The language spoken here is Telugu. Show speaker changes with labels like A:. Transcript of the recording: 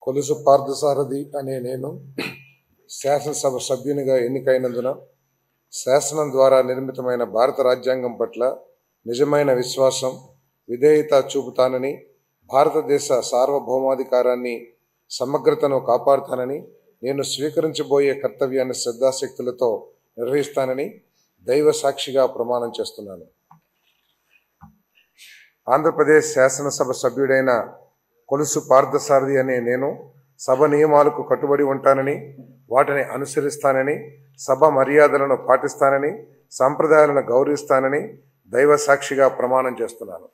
A: కొలుసు పార్థసారథి అనే నేను శాసనసభ సభ్యునిగా ఎన్నికైనందున శాసనం ద్వారా నిర్మితమైన భారత రాజ్యాంగం పట్ల నిజమైన విశ్వాసం, విధేయత చూపుతానని, భారతదేశ సార్వభౌమాధికారాన్ని, సమగ్రతను కాపాడుతానని, నేను స్వీకరించబోయే కర్తవ్యాన్ని శ్రద్ధాశక్తులతో నిర్వహిస్తానని దైవ సాక్షిగా ప్రమాణం చేస్తున్నాను. ఆంధ్రప్రదేశ్ శాసనసభ సభ్యుడైన కొలుసు పార్థసారథి అనే నేను సభ నియమాలకు కట్టుబడి ఉంటానని, వాటిని అనుసరిస్తానని, సభ మర్యాదలను పాటిస్తానని, సంప్రదాయాలను గౌరవిస్తానని దైవ సాక్షిగా ప్రమాణం చేస్తున్నాను.